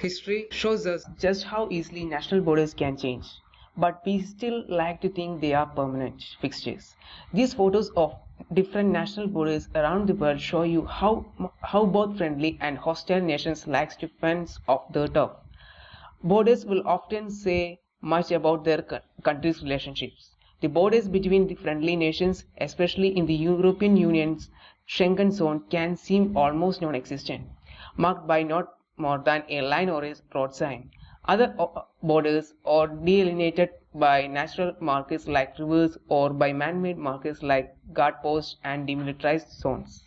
History shows us just how easily national borders can change, but we still like to think they are permanent fixtures. These photos of different national borders around the world show you how both friendly and hostile nations like to fence off their turf. Borders will often say much about their country's relationships. The borders between the friendly nations, especially in the European Union's Schengen zone, can seem almost non-existent, marked by not more than a line or a road sign. Other borders are delineated by natural markers like rivers or by man-made markers like guard posts and demilitarized zones.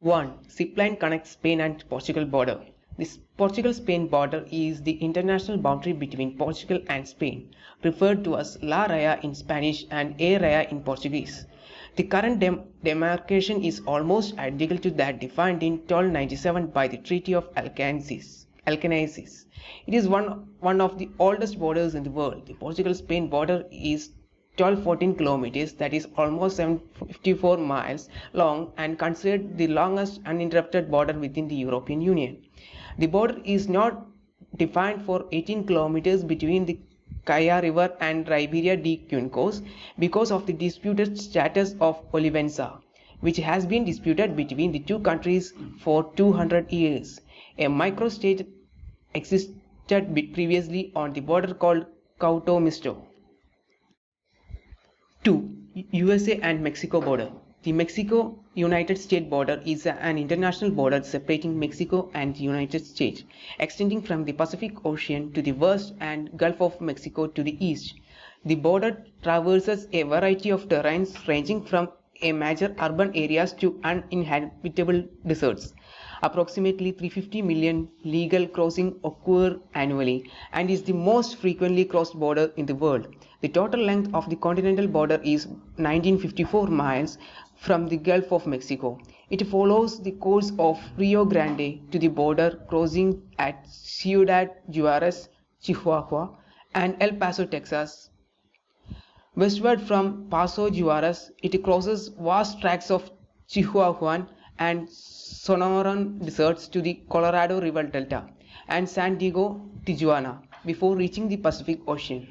1. Zipline connects Spain and Portugal border. This Portugal-Spain border is the international boundary between Portugal and Spain, referred to as La Raya in Spanish and A Raya in Portuguese. The current demarcation is almost identical to that defined in 1297 by the Treaty of Alcances. It is one of the oldest borders in the world. The Portugal-Spain border is 1214 kilometers, that is almost 754 miles long, and considered the longest uninterrupted border within the European Union. The border is not defined for 18 kilometers between the Caya River and Ribeira de Cuencos because of the disputed status of Olivenza, which has been disputed between the two countries for 200 years. A microstate existed previously on the border called Cauto Misto. 2. USA and Mexico border. The Mexico-United States border is an international border separating Mexico and the United States, extending from the Pacific Ocean to the west and Gulf of Mexico to the east. The border traverses a variety of terrains ranging from major urban areas to uninhabitable deserts. Approximately 350 million legal crossings occur annually and is the most frequently crossed border in the world. The total length of the continental border is 1954 miles from the Gulf of Mexico. It follows the course of Rio Grande to the border, crossing at Ciudad Juarez, Chihuahua, and El Paso, Texas. Westward from Paso Juarez, it crosses vast tracts of Chihuahuan and Sonoran deserts to the Colorado River Delta and San Diego, Tijuana, before reaching the Pacific Ocean.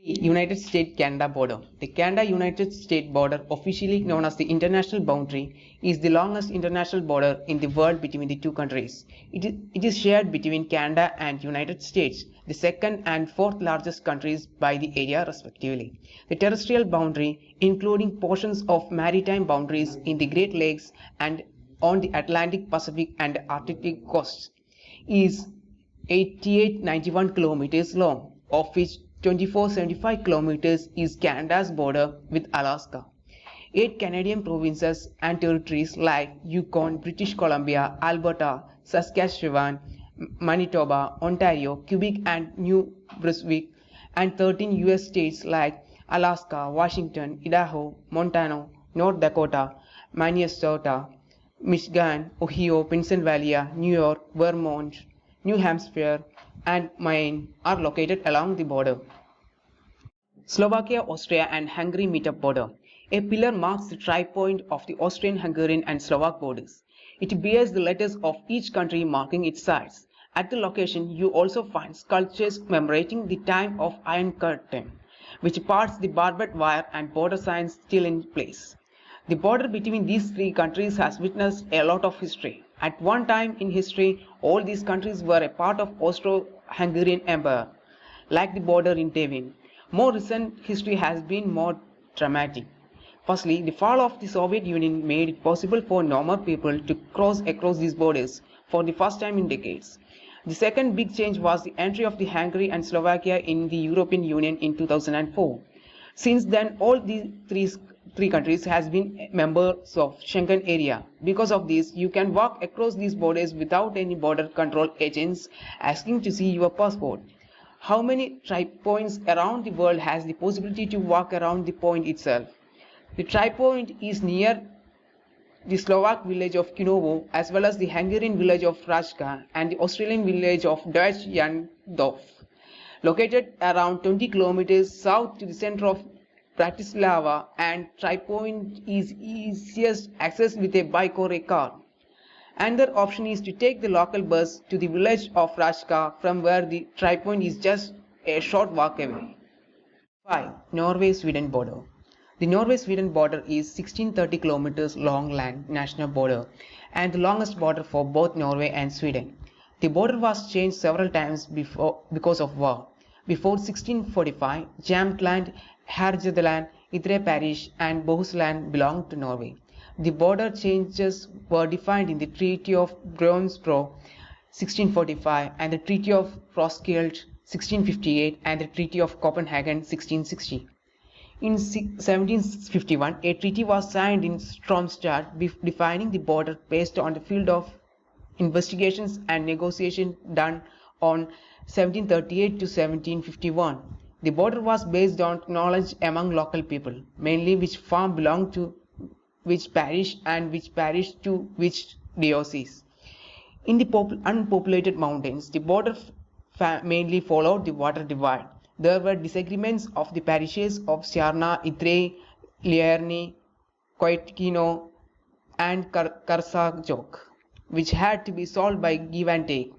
The United States-Canada border. The Canada-United States border, officially known as the international boundary, is the longest international border in the world between the two countries. It is shared between Canada and United States, the second and fourth largest countries by the area respectively. The terrestrial boundary, including portions of maritime boundaries in the Great Lakes and on the Atlantic, Pacific and Arctic coasts, is 8891 kilometers long, of which 2475 kilometers is Canada's border with Alaska. 8 Canadian provinces and territories like Yukon, British Columbia, Alberta, Saskatchewan, Manitoba, Ontario, Quebec and New Brunswick, and 13 US states like Alaska, Washington, Idaho, Montana, North Dakota, Minnesota, Michigan, Ohio, Pennsylvania, New York, Vermont, New Hampshire, and Maine are located along the border. Slovakia, Austria and Hungary meet-up border. A pillar marks the tri-point of the Austrian, Hungarian and Slovak borders. It bears the letters of each country marking its sides. At the location, you also find sculptures commemorating the time of Iron Curtain, which parts the barbed wire and border signs still in place. The border between these three countries has witnessed a lot of history. At one time in history, all these countries were a part of Austro-Hungarian Empire, like the border in Devon. More recent history has been more dramatic. Firstly, the fall of the Soviet Union made it possible for normal people to cross across these borders for the first time in decades. The second big change was the entry of the Hungary and Slovakia in the European Union in 2004. Since then, all these three countries has been members of Schengen area. Because of this, you can walk across these borders without any border control agents asking to see your passport. How many tri-points around the world has the possibility to walk around the point itself? The tri-point is near the Slovak village of Kinovo, as well as the Hungarian village of Rajka and the Australian village of Deutsch Jandorf, located around 20 kilometers south to the center of Bratislava, and tri-point is easiest accessed with a bike or a car. Another option is to take the local bus to the village of Rajka, from where the try point is just a short walk away. 5. Norway-Sweden border. The Norway-Sweden border is 1630 kilometers long land national border and the longest border for both Norway and Sweden. The border was changed several times because of war. Before 1645, Jämtland, Härjedalen, Idre parish and Bohuslän belonged to Norway. The border changes were defined in the Treaty of Brömsbro 1645 and the Treaty of Roskilde 1658 and the Treaty of Copenhagen 1660. In 1751, a treaty was signed in Stromstad defining the border based on the field of investigations and negotiation done on 1738 to 1751. The border was based on knowledge among local people, mainly which farm belonged to which parish and which parish to which diocese. In the unpopulated mountains, the border mainly followed the water divide. There were disagreements of the parishes of Sjarna, Idre, Lierni, Koitkino and Karsajok, which had to be solved by give and take.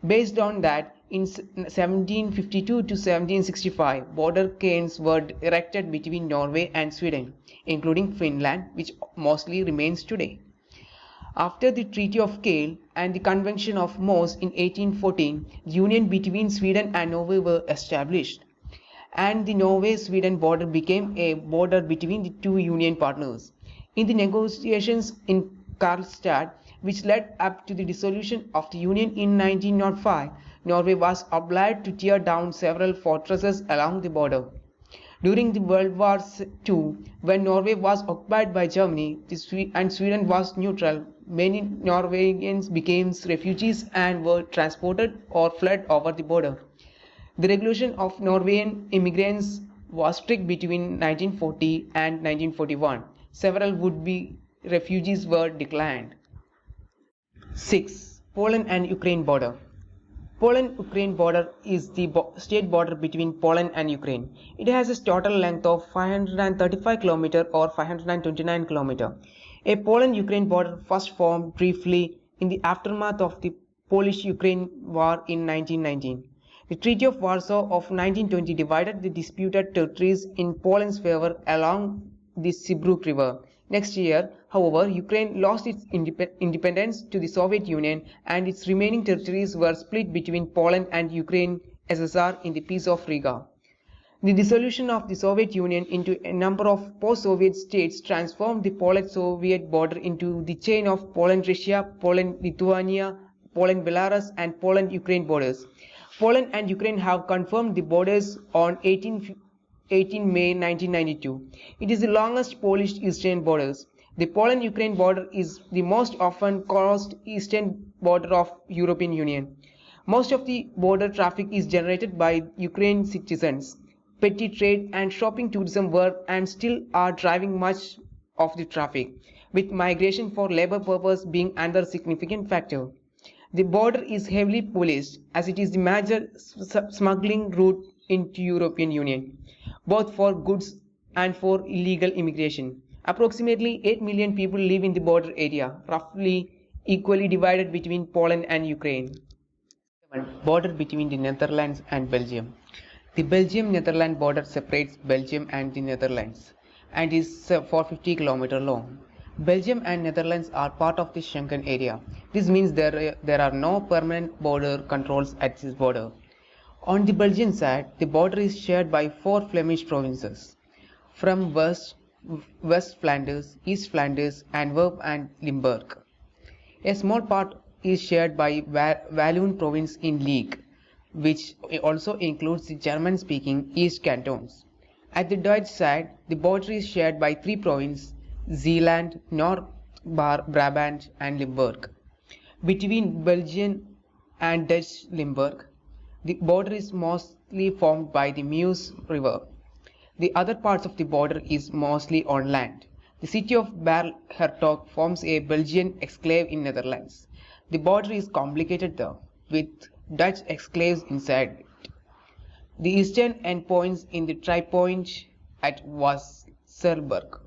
Based on that, in 1752 to 1765, border cairns were erected between Norway and Sweden, including Finland, which mostly remains today. After the Treaty of Kiel and the Convention of Moss in 1814, the union between Sweden and Norway were established, and the Norway-Sweden border became a border between the two union partners. In the negotiations in Karlstad, which led up to the dissolution of the union in 1905, Norway was obliged to tear down several fortresses along the border. During the World War II, when Norway was occupied by Germany and Sweden was neutral, many Norwegians became refugees and were transported or fled over the border. The regulation of Norwegian immigrants was strict between 1940 and 1941. Several would-be refugees were declined. 6. Poland and Ukraine border. Poland-Ukraine border is the state border between Poland and Ukraine. It has a total length of 535 km or 529 km. A Poland-Ukraine border first formed briefly in the aftermath of the Polish-Ukraine War in 1919. The Treaty of Warsaw of 1920 divided the disputed territories in Poland's favor along the Sibruk River. Next year, however, Ukraine lost its independence to the Soviet Union and its remaining territories were split between Poland and Ukraine SSR in the Peace of Riga. The dissolution of the Soviet Union into a number of post-Soviet states transformed the Polish-Soviet border into the chain of Poland-Russia, Poland-Lithuania, Poland-Belarus and Poland-Ukraine borders. Poland and Ukraine have confirmed the borders on 18 May 1992. It is the longest Polish eastern borders. The Poland-Ukraine border is the most often crossed eastern border of European Union. Most of the border traffic is generated by Ukrainian citizens. Petty trade and shopping tourism were and still are driving much of the traffic, with migration for labor purpose being another significant factor. The border is heavily policed as it is the major smuggling route into European Union, both for goods and for illegal immigration. Approximately 8 million people live in the border area, roughly equally divided between Poland and Ukraine. Border between the Netherlands and Belgium. The Belgium-Netherlands border separates Belgium and the Netherlands and is 450 km long. Belgium and Netherlands are part of the Schengen area. This means there are no permanent border controls at this border. On the Belgian side, the border is shared by 4 Flemish provinces, from West Flanders, East Flanders, Antwerp and Limburg. A small part is shared by Walloon province in League, which also includes the German-speaking East Cantons. At the Dutch side, the border is shared by 3 provinces, Zeeland, North Brabant and Limburg. Between Belgian and Dutch Limburg, the border is mostly formed by the Meuse River. The other parts of the border is mostly on land. The city of Berl-Hertog forms a Belgian exclave in Netherlands. The border is complicated though, with Dutch exclaves inside it. The eastern endpoints in the tri-point at Wasserburg.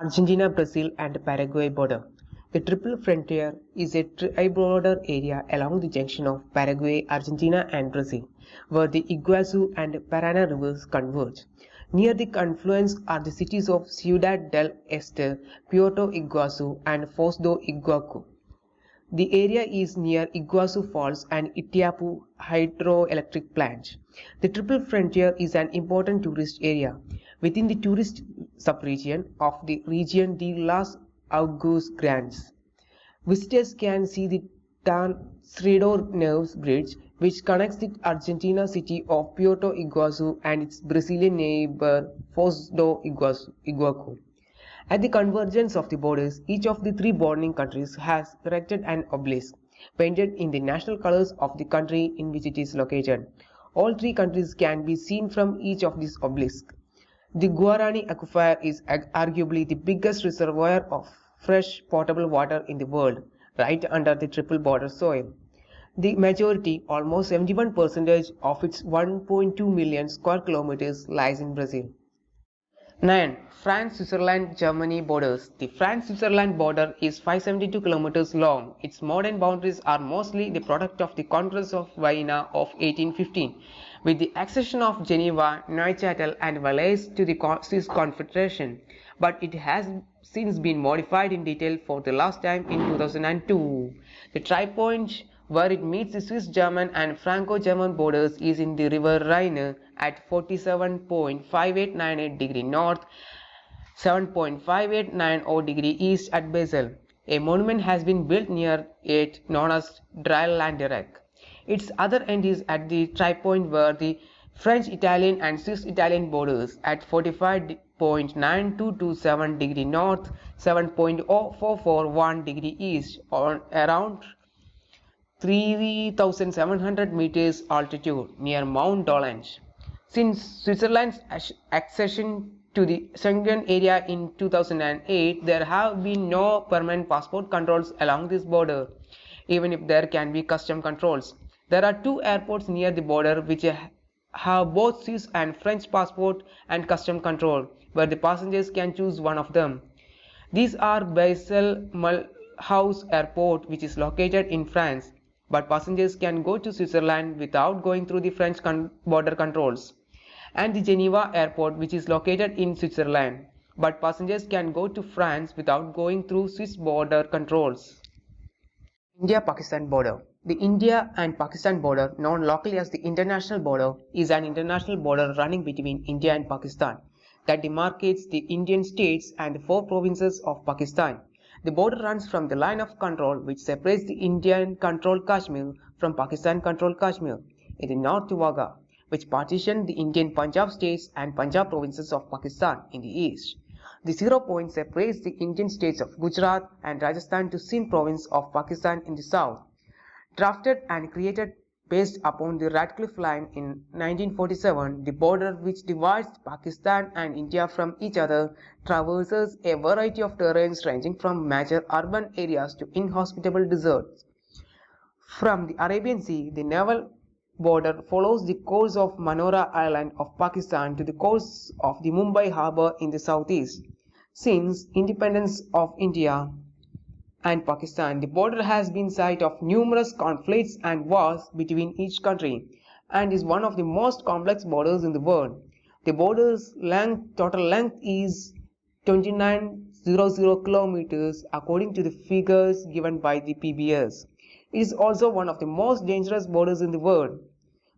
Argentina, Brazil and Paraguay border. The Triple Frontier is a tri-border area along the junction of Paraguay, Argentina and Brazil, where the Iguazu and Paraná rivers converge. Near the confluence are the cities of Ciudad del Este, Puerto Iguazu and Foz do Iguacu. The area is near Iguazu Falls and Itiapu hydroelectric plant. The Triple Frontier is an important tourist area within the tourist subregion of the region de Las Aguas Grandes. Visitors can see the Tancredo Neves Bridge, which connects the Argentina city of Puerto Iguazu and its Brazilian neighbor Foz do Iguacu. At the convergence of the borders, each of the three bordering countries has erected an obelisk, painted in the national colors of the country in which it is located. All three countries can be seen from each of these obelisks. The Guarani Aquifer is arguably the biggest reservoir of fresh potable water in the world, right under the triple border soil. The majority, almost 71% of its 1.2 million square kilometers lies in Brazil. 9. France-Switzerland-Germany borders. The France-Switzerland border is 572 kilometers long. Its modern boundaries are mostly the product of the Congress of Vienna of 1815, with the accession of Geneva, Neuchâtel and Valais to the Swiss Confederation, but it has since been modified in detail for the last time in 2002. The tri-point where it meets the Swiss-German and Franco-German borders is in the river Rhine at 47.5898 degree north, 7.5890 degree east at Basel. A monument has been built near it known as Dreielanderreck. Its other end is at the tri-point where the French-Italian and Swiss-Italian borders at 45.9227 degree north, 7.0441 degree east on around 3,700 meters altitude near Mount Dolent. Since Switzerland's accession to the Schengen area in 2008, there have been no permanent passport controls along this border, even if there can be custom controls. There are two airports near the border which have both Swiss and French passport and custom control, where the passengers can choose one of them. These are Basel-Mulhouse Airport, which is located in France, but passengers can go to Switzerland without going through the French border controls, and the Geneva Airport, which is located in Switzerland, but passengers can go to France without going through Swiss border controls. India-Pakistan border. The India and Pakistan border, known locally as the international border, is an international border running between India and Pakistan that demarcates the Indian states and the 4 provinces of Pakistan. The border runs from the line of control which separates the Indian-controlled Kashmir from Pakistan-controlled Kashmir in the north to Wagah, which partitioned the Indian Punjab states and Punjab provinces of Pakistan in the east. The 0 point separates the Indian states of Gujarat and Rajasthan to Sindh province of Pakistan in the south. Drafted and created based upon the Radcliffe Line in 1947, the border which divides Pakistan and India from each other traverses a variety of terrains ranging from major urban areas to inhospitable deserts. From the Arabian Sea, the naval border follows the coast of Manora Island of Pakistan to the coast of the Mumbai harbour in the southeast. Since independence of India and Pakistan, the border has been site of numerous conflicts and wars between each country and is one of the most complex borders in the world. The border's total length is 2900 kilometers according to the figures given by the PBS. It is also one of the most dangerous borders in the world,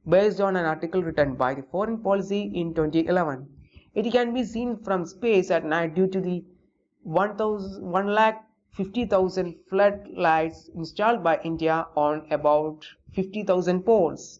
based on an article written by the Foreign Policy in 2011. It can be seen from space at night due to the 1,50,000 floodlights installed by India on about 50,000 poles.